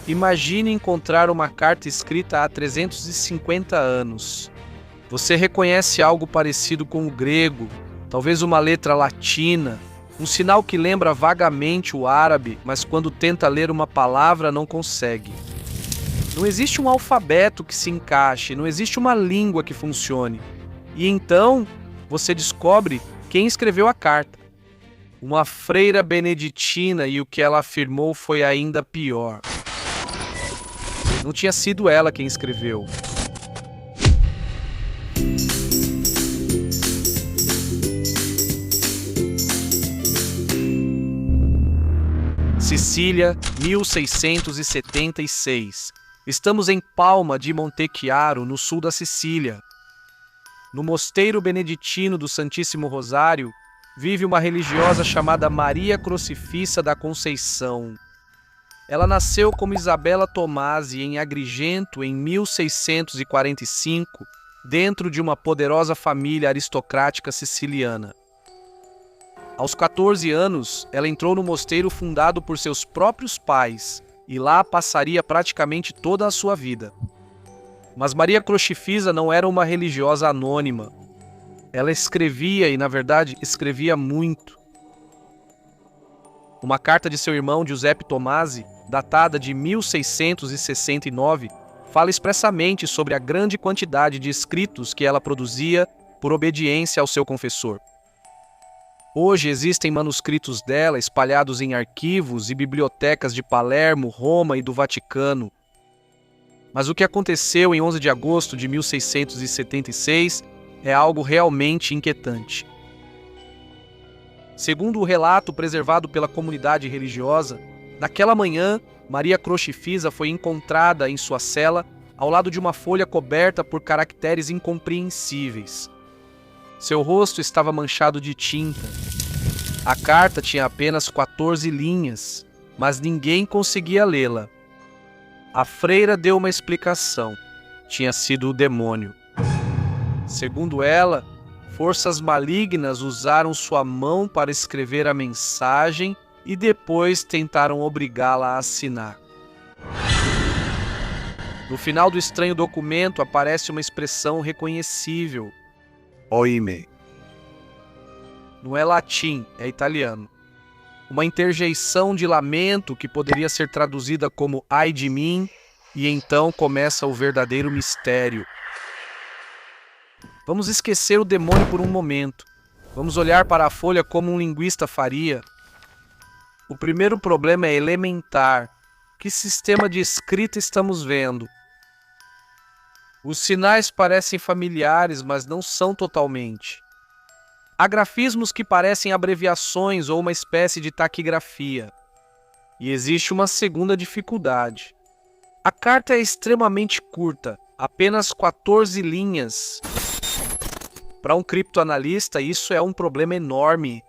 Imagine encontrar uma carta escrita há 350 anos. Você reconhece algo parecido com o grego, talvez uma letra latina, um sinal que lembra vagamente o árabe, mas quando tenta ler uma palavra não consegue. Não existe um alfabeto que se encaixe, não existe uma língua que funcione. E então, você descobre quem escreveu a carta. Uma freira beneditina, e o que ela afirmou foi ainda pior. Não tinha sido ela quem escreveu. Sicília, 1676. Estamos em Palma di Montechiaro, no sul da Sicília. No mosteiro beneditino do Santíssimo Rosário, vive uma religiosa chamada Maria Crucifissa da Conceição. Ela nasceu como Isabella Tomasi em Agrigento em 1645, dentro de uma poderosa família aristocrática siciliana. Aos 14 anos, ela entrou no mosteiro fundado por seus próprios pais, e lá passaria praticamente toda a sua vida. Mas Maria Crucifissa não era uma religiosa anônima. Ela escrevia e, na verdade, escrevia muito. Uma carta de seu irmão Giuseppe Tomasi, datada de 1669, fala expressamente sobre a grande quantidade de escritos que ela produzia por obediência ao seu confessor. Hoje existem manuscritos dela espalhados em arquivos e bibliotecas de Palermo, Roma e do Vaticano. Mas o que aconteceu em 11 de agosto de 1676 é algo realmente inquietante. Segundo o relato preservado pela comunidade religiosa, naquela manhã, Maria Crucifissa foi encontrada em sua cela ao lado de uma folha coberta por caracteres incompreensíveis. Seu rosto estava manchado de tinta. A carta tinha apenas 14 linhas, mas ninguém conseguia lê-la. A freira deu uma explicação. Tinha sido o demônio. Segundo ela, forças malignas usaram sua mão para escrever a mensagem e depois tentaram obrigá-la a assinar. No final do estranho documento aparece uma expressão reconhecível. Oime. Não é latim, é italiano. Uma interjeição de lamento que poderia ser traduzida como ai de mim, e então começa o verdadeiro mistério. Vamos esquecer o demônio por um momento. Vamos olhar para a folha como um linguista faria. O primeiro problema é elementar. Que sistema de escrita estamos vendo? Os sinais parecem familiares, mas não são totalmente. Há grafismos que parecem abreviações ou uma espécie de taquigrafia. E existe uma segunda dificuldade. A carta é extremamente curta, apenas 14 linhas. Para um criptoanalista, isso é um problema enorme.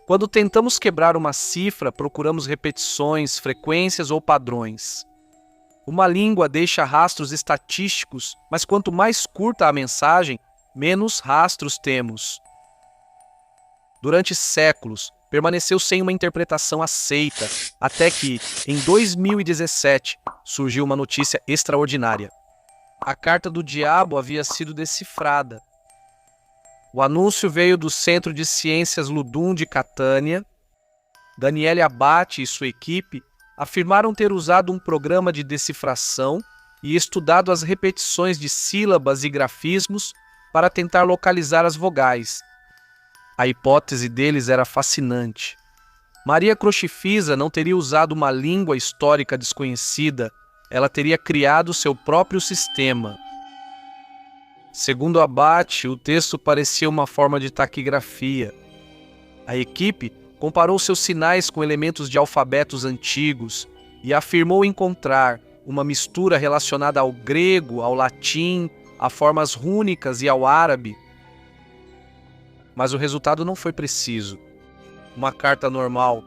Quando tentamos quebrar uma cifra, procuramos repetições, frequências ou padrões. Uma língua deixa rastros estatísticos, mas quanto mais curta a mensagem, menos rastros temos. Durante séculos, permaneceu sem uma interpretação aceita, até que, em 2017, surgiu uma notícia extraordinária. A carta do diabo havia sido decifrada. O anúncio veio do Centro de Ciências Ludum de Catânia. Daniele Abbate e sua equipe afirmaram ter usado um programa de decifração e estudado as repetições de sílabas e grafismos para tentar localizar as vogais. A hipótese deles era fascinante. Maria Crucifissa não teria usado uma língua histórica desconhecida, ela teria criado seu próprio sistema. Segundo Abbate, o texto parecia uma forma de taquigrafia. A equipe comparou seus sinais com elementos de alfabetos antigos e afirmou encontrar uma mistura relacionada ao grego, ao latim, a formas rúnicas e ao árabe. Mas o resultado não foi preciso. Uma carta normal.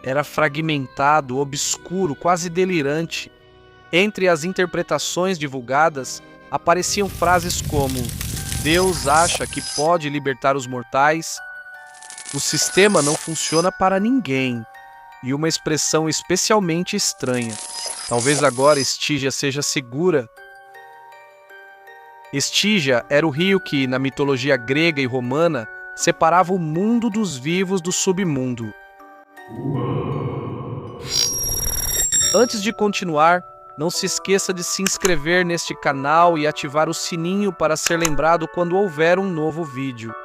Era fragmentado, obscuro, quase delirante. Entre as interpretações divulgadas, apareciam frases como Deus acha que pode libertar os mortais, o sistema não funciona para ninguém, e uma expressão especialmente estranha. Talvez agora Estígia seja segura. Estígia era o rio que, na mitologia grega e romana, separava o mundo dos vivos do submundo. Antes de continuar, não se esqueça de se inscrever neste canal e ativar o sininho para ser lembrado quando houver um novo vídeo.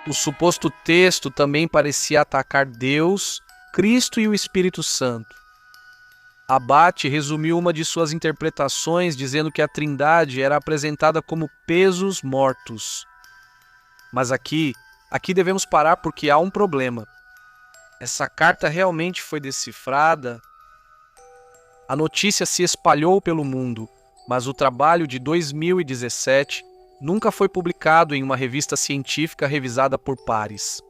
O suposto texto também parecia atacar Deus, Cristo e o Espírito Santo. Abate resumiu uma de suas interpretações dizendo que a Trindade era apresentada como pesos mortos. Mas aqui devemos parar porque há um problema. Essa carta realmente foi decifrada? A notícia se espalhou pelo mundo, mas o trabalho de 2017 nunca foi publicado em uma revista científica revisada por pares.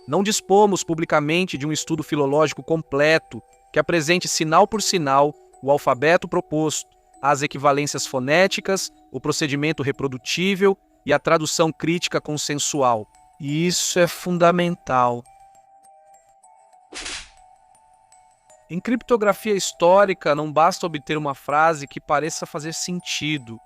Não dispomos publicamente de um estudo filológico completo que apresente sinal por sinal o alfabeto proposto, as equivalências fonéticas, o procedimento reprodutível e a tradução crítica consensual. E isso é fundamental. Em criptografia histórica, não basta obter uma frase que pareça fazer sentido.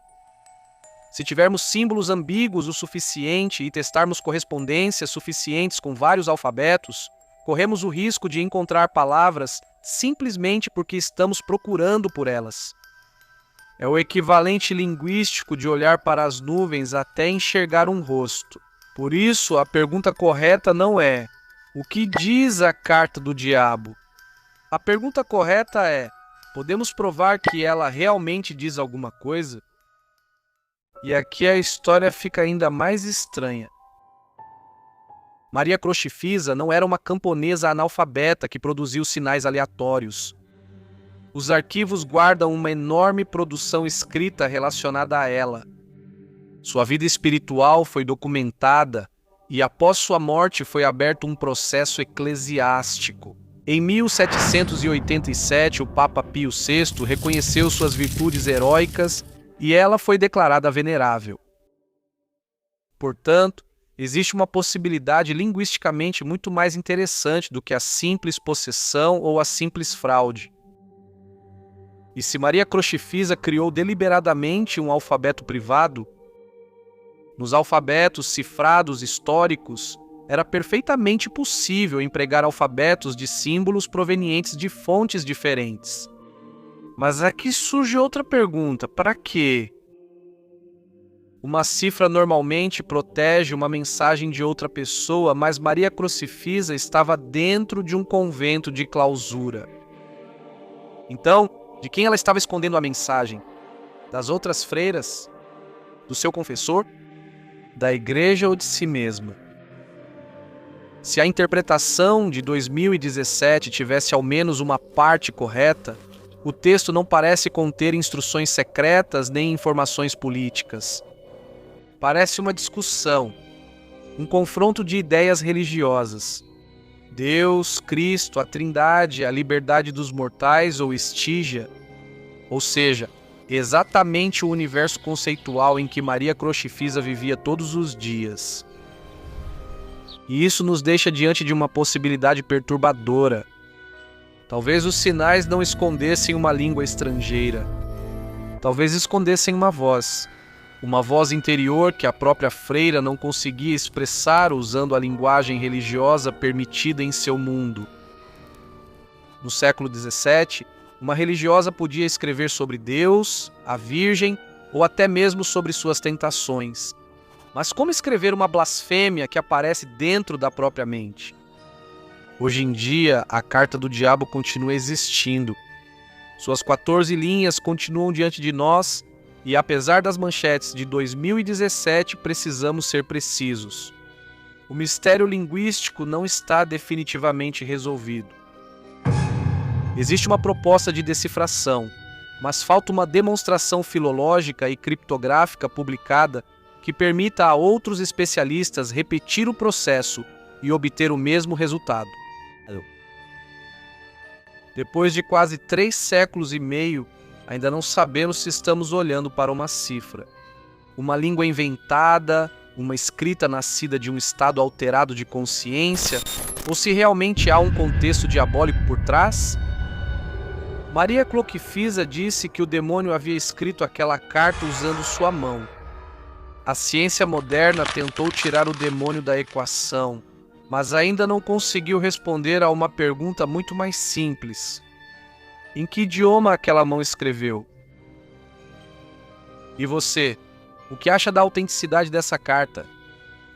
Se tivermos símbolos ambíguos o suficiente e testarmos correspondências suficientes com vários alfabetos, corremos o risco de encontrar palavras simplesmente porque estamos procurando por elas. É o equivalente linguístico de olhar para as nuvens até enxergar um rosto. Por isso, a pergunta correta não é: o que diz a carta do diabo? A pergunta correta é: podemos provar que ela realmente diz alguma coisa? E aqui a história fica ainda mais estranha. Maria Crucifisa não era uma camponesa analfabeta que produziu sinais aleatórios. Os arquivos guardam uma enorme produção escrita relacionada a ela. Sua vida espiritual foi documentada e após sua morte foi aberto um processo eclesiástico. Em 1787, o Papa Pio VI reconheceu suas virtudes heróicas e ela foi declarada venerável. Portanto, existe uma possibilidade linguisticamente muito mais interessante do que a simples possessão ou a simples fraude. E se Maria Crucifisa criou deliberadamente um alfabeto privado, nos alfabetos cifrados históricos, era perfeitamente possível empregar alfabetos de símbolos provenientes de fontes diferentes. Mas aqui surge outra pergunta: para quê? Uma cifra normalmente protege uma mensagem de outra pessoa, mas Maria Crucifisa estava dentro de um convento de clausura. Então, de quem ela estava escondendo a mensagem? Das outras freiras? Do seu confessor? Da igreja ou de si mesma? Se a interpretação de 2017 tivesse ao menos uma parte correta, o texto não parece conter instruções secretas nem informações políticas. Parece uma discussão, um confronto de ideias religiosas. Deus, Cristo, a Trindade, a liberdade dos mortais ou Estígia, ou seja, exatamente o universo conceitual em que Maria Crucifisa vivia todos os dias. E isso nos deixa diante de uma possibilidade perturbadora. Talvez os sinais não escondessem uma língua estrangeira. Talvez escondessem uma voz interior que a própria freira não conseguia expressar usando a linguagem religiosa permitida em seu mundo. No século XVII, uma religiosa podia escrever sobre Deus, a Virgem ou até mesmo sobre suas tentações. Mas como escrever uma blasfêmia que aparece dentro da própria mente? Hoje em dia, a carta do diabo continua existindo. Suas 14 linhas continuam diante de nós e, apesar das manchetes de 2017, precisamos ser precisos. O mistério linguístico não está definitivamente resolvido. Existe uma proposta de decifração, mas falta uma demonstração filológica e criptográfica publicada que permita a outros especialistas repetir o processo e obter o mesmo resultado. Depois de quase 3 séculos e meio, ainda não sabemos se estamos olhando para uma cifra. Uma língua inventada, uma escrita nascida de um estado alterado de consciência, Ou se realmente há um contexto diabólico por trás? Maria Cloquifisa disse que o demônio havia escrito aquela carta usando sua mão. A ciência moderna tentou tirar o demônio da equação, mas ainda não conseguiu responder a uma pergunta muito mais simples. Em que idioma aquela mão escreveu? E você, o que acha da autenticidade dessa carta?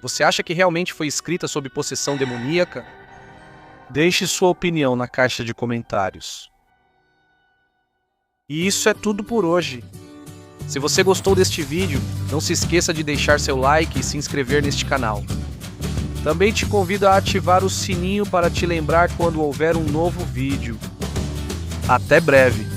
Você acha que realmente foi escrita sob possessão demoníaca? Deixe sua opinião na caixa de comentários. E isso é tudo por hoje. Se você gostou deste vídeo, não se esqueça de deixar seu like e se inscrever neste canal. Também te convido a ativar o sininho para te lembrar quando houver um novo vídeo. Até breve!